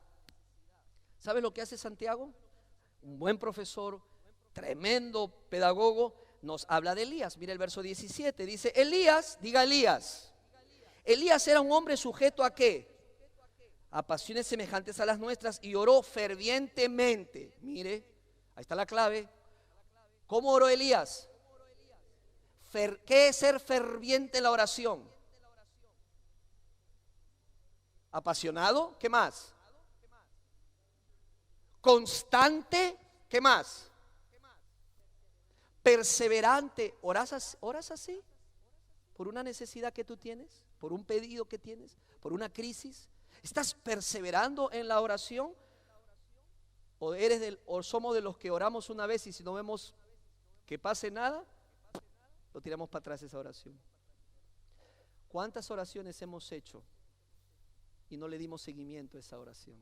¿Sabes lo que hace Santiago? Un buen profesor, tremendo pedagogo, nos habla de Elías. Mira el verso 17, dice Elías, diga Elías. Elías era un hombre sujeto ¿a qué? A pasiones semejantes a las nuestras y oró fervientemente. Mire, ahí está la clave. ¿Cómo oró Elías? ¿Qué es ser ferviente en la oración? Apasionado, ¿qué más? Constante, ¿qué más? Perseverante. ¿Oras así? ¿Por una necesidad que tú tienes? ¿Por un pedido que tienes? ¿Por una crisis? ¿Estás perseverando en la oración? ¿O somos de los que oramos una vez y si no vemos que pase nada, lo tiramos para atrás esa oración? ¿Cuántas oraciones hemos hecho y no le dimos seguimiento a esa oración?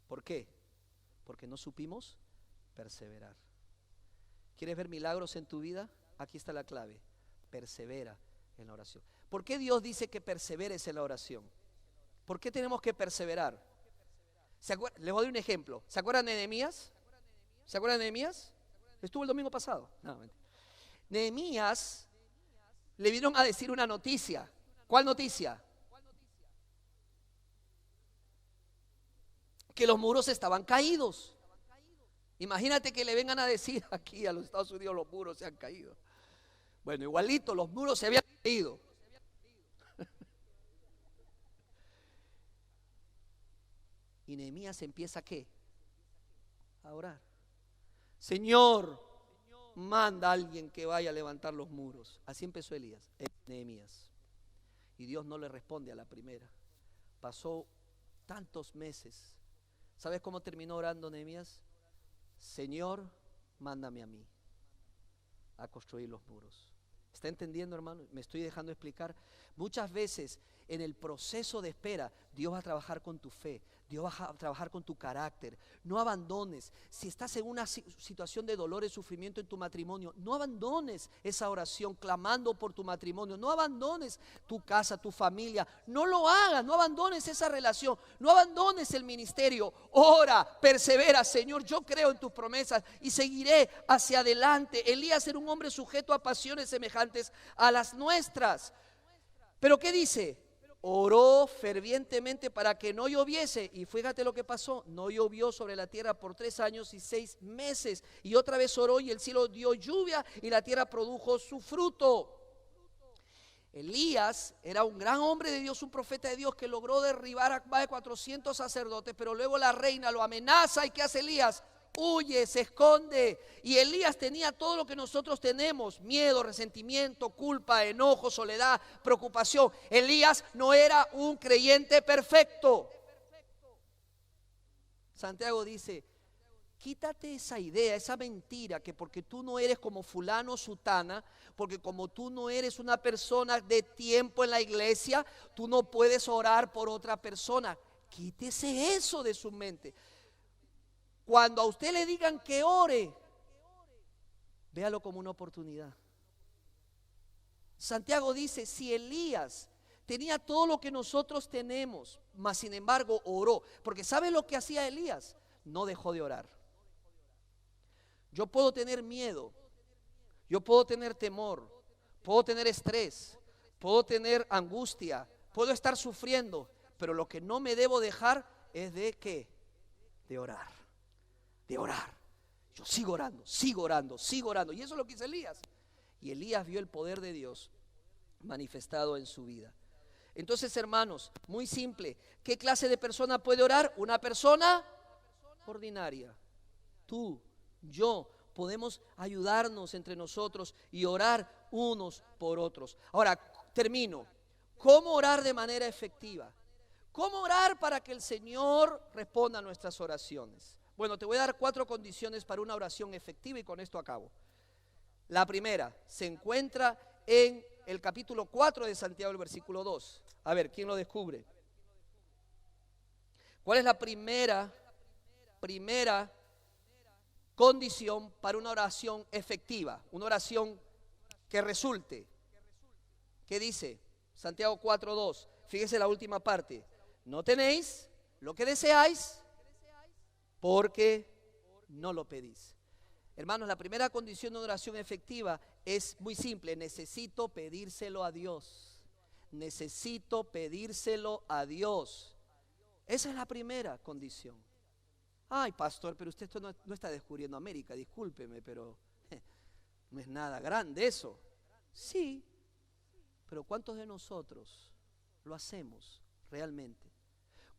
¿Por qué? Porque no supimos perseverar. ¿Quieres ver milagros en tu vida? Aquí está la clave. Persevera en la oración. ¿Por qué Dios dice que perseveres en la oración? ¿Por qué tenemos que perseverar? Les voy a dar un ejemplo. ¿Se acuerdan de Nehemías? ¿Se acuerdan de Nehemías? Estuvo el domingo pasado. No, Nehemías le vinieron a decir una noticia. ¿Cuál noticia? Que los muros estaban caídos. Imagínate que le vengan a decir aquí a los Estados Unidos los muros se han caído. Bueno, igualito, los muros se habían caído. Y Nehemías empieza ¿qué? A orar. Señor, manda a alguien que vaya a levantar los muros. Así empezó Nehemías. Y Dios no le responde a la primera. Pasó tantos meses. ¿Sabes cómo terminó orando Nehemías? Señor, mándame a mí a construir los muros. ¿Está entendiendo, hermano? Me estoy dejando explicar. Muchas veces en el proceso de espera, Dios va a trabajar con tu fe, Dios va a trabajar con tu carácter. No abandones. Si estás en una situación de dolor y sufrimiento en tu matrimonio, no abandones esa oración clamando por tu matrimonio. No abandones tu casa, tu familia. No lo hagas, no abandones esa relación. No abandones el ministerio. Ora, persevera. Señor, yo creo en tus promesas y seguiré hacia adelante. Elías era un hombre sujeto a pasiones semejantes a las nuestras. ¿Pero qué dice? Oró fervientemente para que no lloviese. Y fíjate lo que pasó. No llovió sobre la tierra por 3 años y 6 meses. Y otra vez oró y el cielo dio lluvia y la tierra produjo su fruto. Elías era un gran hombre de Dios, un profeta de Dios que logró derribar a más de 400 sacerdotes. Pero luego la reina lo amenaza. ¿Y qué hace Elías? Huye, se esconde. Y Elías tenía todo lo que nosotros tenemos: miedo, resentimiento, culpa, enojo, soledad, preocupación. Elías no era un creyente perfecto. Santiago dice: quítate esa idea, esa mentira, que porque tú no eres como fulano o sutana, porque como tú no eres una persona de tiempo en la iglesia, tú no puedes orar por otra persona. Quítese eso de su mente. Cuando a usted le digan que ore, véalo como una oportunidad. Santiago dice: si Elías tenía todo lo que nosotros tenemos, mas sin embargo oró, porque ¿sabe lo que hacía Elías? No dejó de orar. Yo puedo tener miedo, yo puedo tener temor, puedo tener estrés, puedo tener angustia, puedo estar sufriendo, pero lo que no me debo dejar es de ¿qué? De orar. De orar. Yo sigo orando, sigo orando, sigo orando. Y eso es lo que hizo Elías. Y Elías vio el poder de Dios manifestado en su vida. Entonces, hermanos, muy simple. ¿Qué clase de persona puede orar? Una persona ordinaria. Tú, yo, podemos ayudarnos entre nosotros y orar unos por otros. Ahora, termino. ¿Cómo orar de manera efectiva? ¿Cómo orar para que el Señor responda a nuestras oraciones? Bueno, te voy a dar 4 condiciones para una oración efectiva y con esto acabo. La primera se encuentra en el capítulo 4 de Santiago, el versículo 2. A ver, ¿quién lo descubre? ¿Cuál es la primera condición para una oración efectiva? Una oración que resulte. ¿Qué dice? Santiago 4:2. Fíjese la última parte. No tenéis lo que deseáis porque no lo pedís. Hermanos, la primera condición de una oración efectiva es muy simple. Necesito pedírselo a Dios. Necesito pedírselo a Dios. Esa es la primera condición. Ay, pastor, pero usted esto no está descubriendo América, discúlpeme, pero no es nada grande eso. Sí, pero ¿cuántos de nosotros lo hacemos realmente?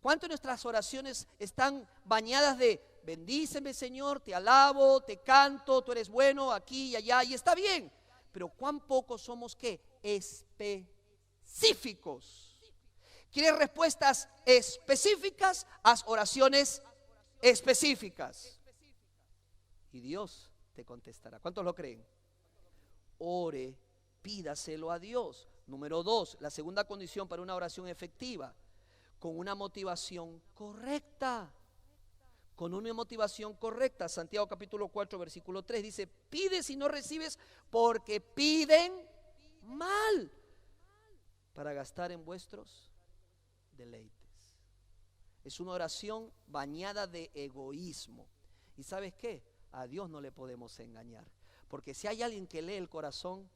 ¿Cuántas de nuestras oraciones están bañadas de bendíceme, Señor, te alabo, te canto, tú eres bueno aquí y allá, y está bien? Pero ¿cuán pocos somos qué? Específicos. ¿Quieres respuestas específicas? Haz oraciones específicas y Dios te contestará. ¿Cuántos lo creen? Ore, pídaselo a Dios. Número 2, la segunda condición para una oración efectiva, con una motivación correcta. Con una motivación correcta. Santiago capítulo 4 versículo 3 dice: pides y no recibes porque piden mal para gastar en vuestros deleites. Es una oración bañada de egoísmo. ¿Y sabes qué? A Dios no le podemos engañar, porque si hay alguien que lee el corazón,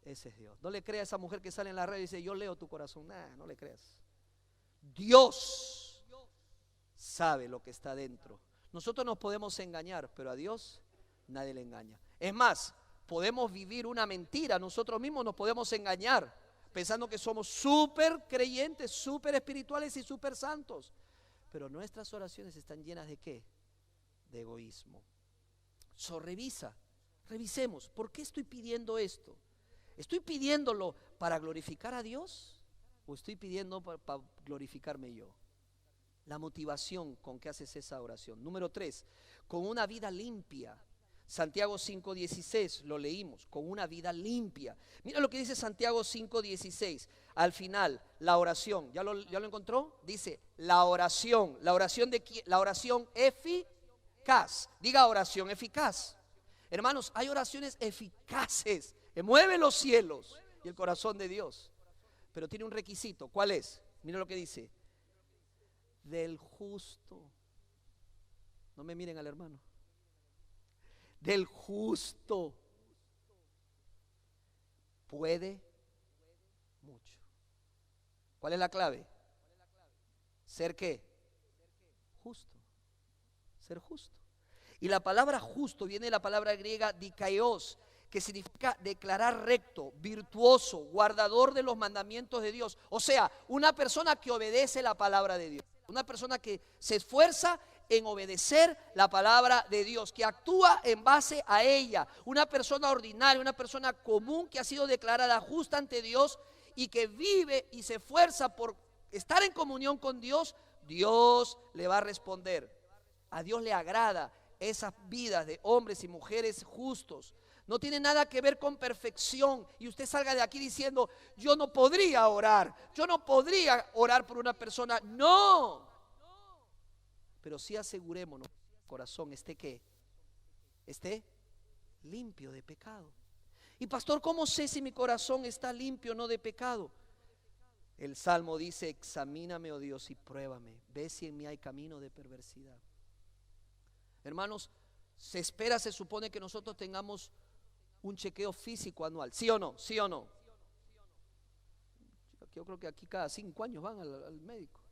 ese es Dios. No le creas a esa mujer que sale en la radio y dice: yo leo tu corazón. Nah, no le creas. Dios sabe lo que está dentro. Nosotros nos podemos engañar, pero a Dios nadie le engaña. Es más, podemos vivir una mentira. Nosotros mismos nos podemos engañar pensando que somos súper creyentes, súper espirituales y súper santos. Pero nuestras oraciones están llenas ¿de qué? De egoísmo. Revisemos, ¿por qué estoy pidiendo esto? ¿Estoy pidiéndolo para glorificar a Dios o estoy pidiendo para glorificarme yo? La motivación con que haces esa oración. Número 3, con una vida limpia. Santiago 5:16, lo leímos, con una vida limpia. Mira lo que dice Santiago 5:16. Al final, la oración, ¿ya lo encontró? Dice, la oración de quién? La oración eficaz. Diga oración eficaz. Hermanos, hay oraciones eficaces que mueven los cielos y el corazón de Dios. Pero tiene un requisito, ¿cuál es? Mira lo que dice. Del justo. No me miren al hermano. Del justo puede mucho. ¿Cuál es la clave? ¿Ser qué? Justo. Ser justo. Y la palabra justo viene de la palabra griega dikaios, que significa declarar recto, virtuoso, guardador de los mandamientos de Dios. O sea, una persona que obedece la palabra de Dios. Una persona que se esfuerza en obedecer la palabra de Dios, que actúa en base a ella. Una persona ordinaria, una persona común que ha sido declarada justa ante Dios y que vive y se esfuerza por estar en comunión con Dios, Dios le va a responder. A Dios le agrada esas vidas de hombres y mujeres justos. No tiene nada que ver con perfección y usted salga de aquí diciendo: yo no podría orar por una persona. No, pero sí asegurémonos que el corazón esté limpio de pecado. Y pastor, ¿cómo sé si mi corazón está limpio o no de pecado? El Salmo dice: examíname, oh Dios, y pruébame, ve si en mí hay camino de perversidad. Hermanos, se supone que nosotros tengamos un chequeo físico anual, ¿sí o no? ¿Sí o no? Yo creo que aquí cada 5 años van al médico.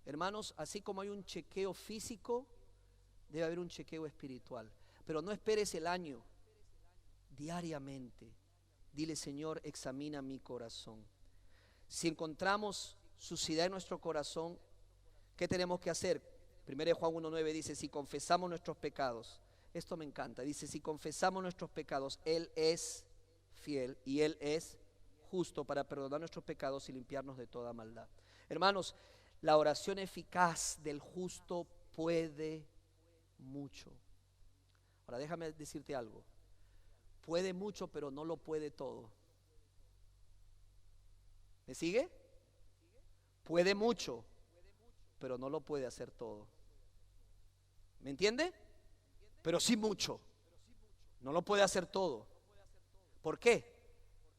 Hermanos, así como hay un chequeo físico, debe haber un chequeo espiritual. Pero no esperes el año, diariamente. Dile: Señor, examina mi corazón. Si encontramos suciedad en nuestro corazón, ¿qué tenemos que hacer? 1 Juan 1:9 dice, si confesamos nuestros pecados, esto me encanta, dice, si confesamos nuestros pecados, Él es fiel y Él es justo para perdonar nuestros pecados y limpiarnos de toda maldad. Hermanos, la oración eficaz del justo puede mucho. Ahora déjame decirte algo, puede mucho pero no lo puede todo. ¿Me sigue? Puede mucho pero no lo puede hacer todo. ¿Me entiende? Pero sí mucho. No lo puede hacer todo. ¿Por qué?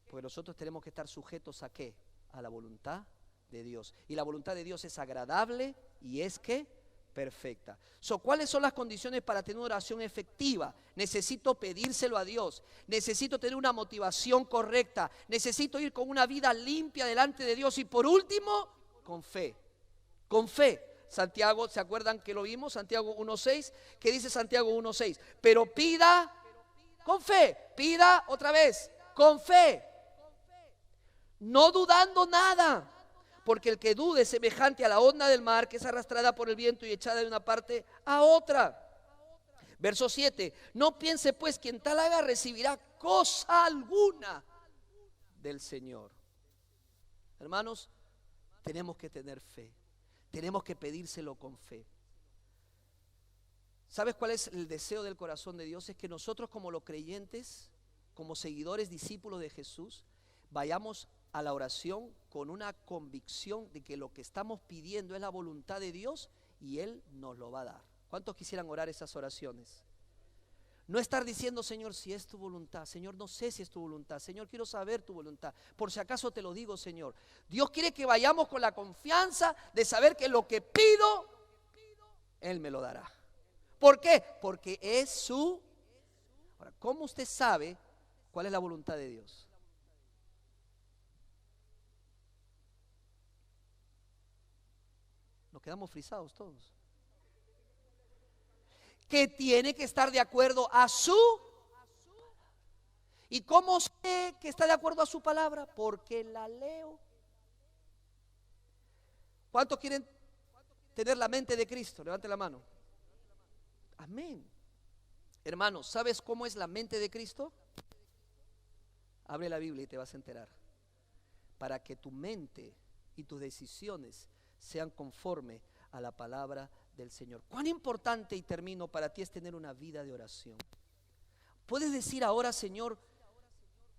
Porque nosotros tenemos que estar sujetos ¿a qué? A la voluntad de Dios. Y la voluntad de Dios es agradable y es que perfecta. ¿Cuáles son las condiciones para tener una oración efectiva? Necesito pedírselo a Dios. Necesito tener una motivación correcta. Necesito ir con una vida limpia delante de Dios. Y por último, con fe. Con fe. Santiago, ¿se acuerdan que lo vimos? Santiago 1:6. ¿Qué dice Santiago 1:6? Pero pida con fe. Pida otra vez. Con fe. No dudando nada. Porque el que dude es semejante a la onda del mar que es arrastrada por el viento y echada de una parte a otra. Verso 7. No piense pues quien tal haga recibirá cosa alguna del Señor. Hermanos, tenemos que tener fe. Tenemos que pedírselo con fe. ¿Sabes cuál es el deseo del corazón de Dios? Es que nosotros como los creyentes, como seguidores, discípulos de Jesús, vayamos a la oración con una convicción de que lo que estamos pidiendo es la voluntad de Dios y Él nos lo va a dar. ¿Cuántos quisieran orar esas oraciones? No estar diciendo, Señor, si es tu voluntad. Señor, no sé si es tu voluntad. Señor, quiero saber tu voluntad. Por si acaso te lo digo, Señor. Dios quiere que vayamos con la confianza de saber que lo que pido, Él me lo dará. ¿Por qué? Porque es su... Ahora, ¿cómo usted sabe cuál es la voluntad de Dios? Nos quedamos frisados todos. Que tiene que estar de acuerdo a su... ¿Y cómo sé que está de acuerdo a su palabra? Porque la leo. ¿Cuántos quieren tener la mente de Cristo? Levante la mano. Amén. Hermanos, ¿sabes cómo es la mente de Cristo? Abre la Biblia y te vas a enterar. Para que tu mente y tus decisiones sean conforme a la palabra del Señor. ¿Cuán importante, y termino, para ti es tener una vida de oración? Puedes decir ahora, Señor,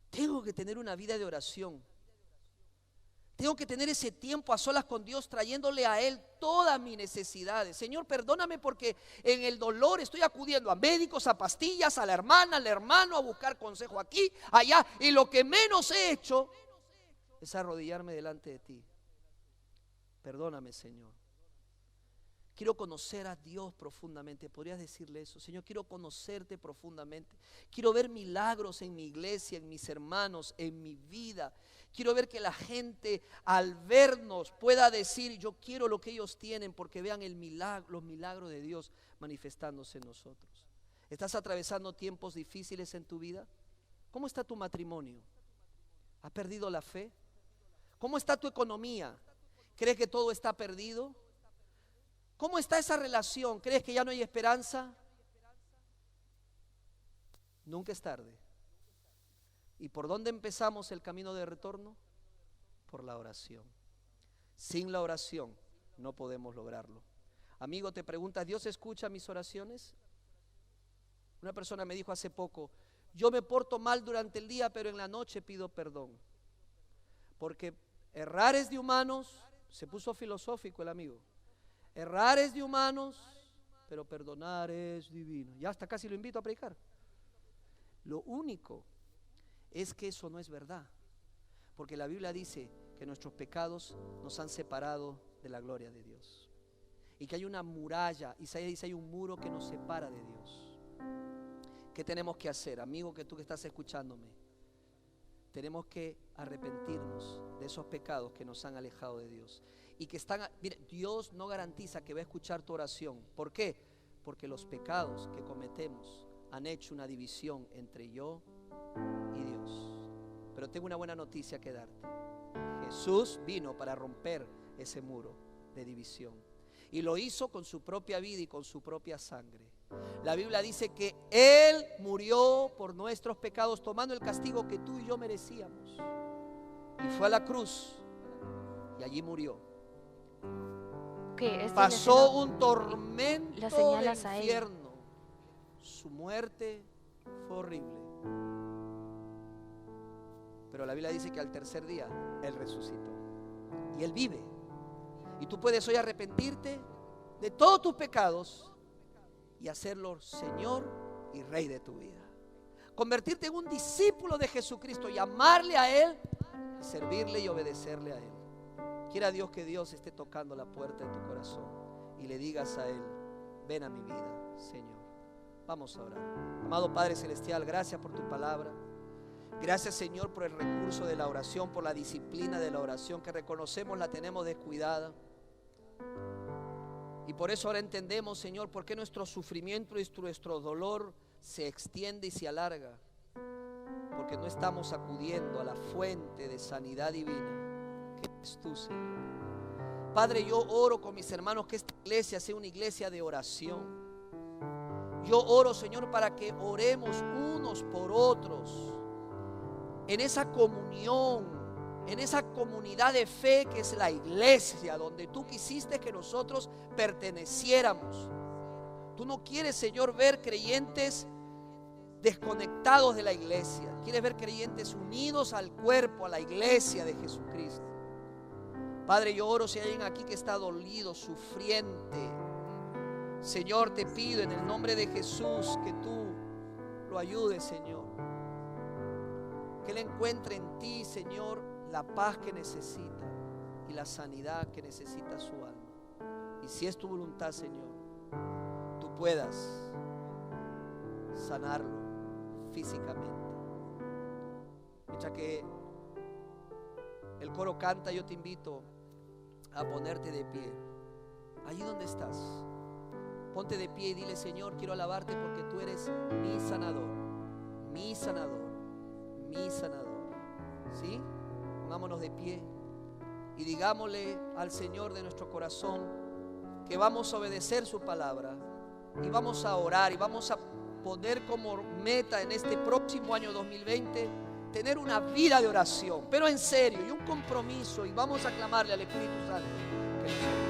tengo que tener una vida de oración. Tengo que tener ese tiempo a solas con Dios, trayéndole a Él todas mis necesidades. Señor, perdóname porque en el dolor estoy acudiendo a médicos, a pastillas, a la hermana, al hermano, a buscar consejo aquí, allá. Y lo que menos he hecho es arrodillarme delante de ti. Perdóname, Señor. Quiero conocer a Dios profundamente. ¿Podrías decirle eso? Señor, quiero conocerte profundamente. Quiero ver milagros en mi iglesia, en mis hermanos, en mi vida. Quiero ver que la gente al vernos pueda decir, yo quiero lo que ellos tienen, porque vean el milagro, los milagros de Dios manifestándose en nosotros. ¿Estás atravesando tiempos difíciles en tu vida? ¿Cómo está tu matrimonio? ¿Has perdido la fe? ¿Cómo está tu economía? ¿Crees que todo está perdido? ¿Cómo está esa relación? ¿Crees que ya no hay esperanza? Nunca es tarde. ¿Y por dónde empezamos el camino de retorno? Por la oración. Sin la oración no podemos lograrlo. Amigo, te preguntas, ¿Dios escucha mis oraciones? Una persona me dijo hace poco, yo me porto mal durante el día, pero en la noche pido perdón. Porque errar es de humanos, se puso filosófico el amigo. Errar es de humanos, pero perdonar es divino. Ya hasta casi lo invito a predicar. Lo único es que eso no es verdad, porque la Biblia dice que nuestros pecados nos han separado de la gloria de Dios y que hay una muralla. Isaías dice hay un muro que nos separa de Dios. ¿Qué tenemos que hacer, amigo, que tú que estás escuchándome? Tenemos que arrepentirnos de esos pecados que nos han alejado de Dios y que están, mire, Dios no garantiza que va a escuchar tu oración. ¿Por qué? Porque los pecados que cometemos han hecho una división entre yo y Dios. Pero tengo una buena noticia que darte. Jesús vino para romper ese muro de división. Y lo hizo con su propia vida y con su propia sangre. La Biblia dice que Él murió por nuestros pecados, tomando el castigo que tú y yo merecíamos. Y fue a la cruz y allí murió. Pasó un tormento de infierno. Su muerte fue horrible. Pero la Biblia dice que al tercer día Él resucitó. Y Él vive. Y tú puedes hoy arrepentirte de todos tus pecados y hacerlo Señor y Rey de tu vida. Convertirte en un discípulo de Jesucristo y amarle a Él, y servirle y obedecerle a Él. Quiera Dios que Dios esté tocando la puerta de tu corazón y le digas a Él: ven a mi vida, Señor. Vamos a orar. Amado Padre Celestial, gracias por tu palabra. Gracias, Señor, por el recurso de la oración, por la disciplina de la oración que reconocemos la tenemos descuidada. Y por eso ahora entendemos, Señor, por qué nuestro sufrimiento y nuestro dolor se extiende y se alarga. Porque no estamos acudiendo a la fuente de sanidad divina, que es tú, Señor. Padre, yo oro con mis hermanos que esta iglesia sea una iglesia de oración. Yo oro, Señor, para que oremos unos por otros en esa comunión, en esa comunidad de fe que es la iglesia, donde tú quisiste que nosotros perteneciéramos. Tú no quieres, Señor, ver creyentes desconectados de la iglesia. Quieres ver creyentes unidos al cuerpo, a la iglesia de Jesucristo. Padre, yo oro si hay alguien aquí que está dolido, sufriente. Señor, te pido en el nombre de Jesús que tú lo ayudes, Señor. Que Él encuentre en ti, Señor, la paz que necesita y la sanidad que necesita su alma. Y si es tu voluntad, Señor, tú puedas sanarlo físicamente. Mientras que el coro canta, yo te invito a ponerte de pie. Allí donde estás, ponte de pie y dile: Señor, quiero alabarte porque tú eres mi sanador, mi sanador, mi sanador. ¿Sí? Pongámonos de pie y digámosle al Señor de nuestro corazón que vamos a obedecer su palabra y vamos a orar y vamos a poner como meta en este próximo año 2020 tener una vida de oración, pero en serio, y un compromiso, y vamos a clamarle al Espíritu Santo que nos ayude.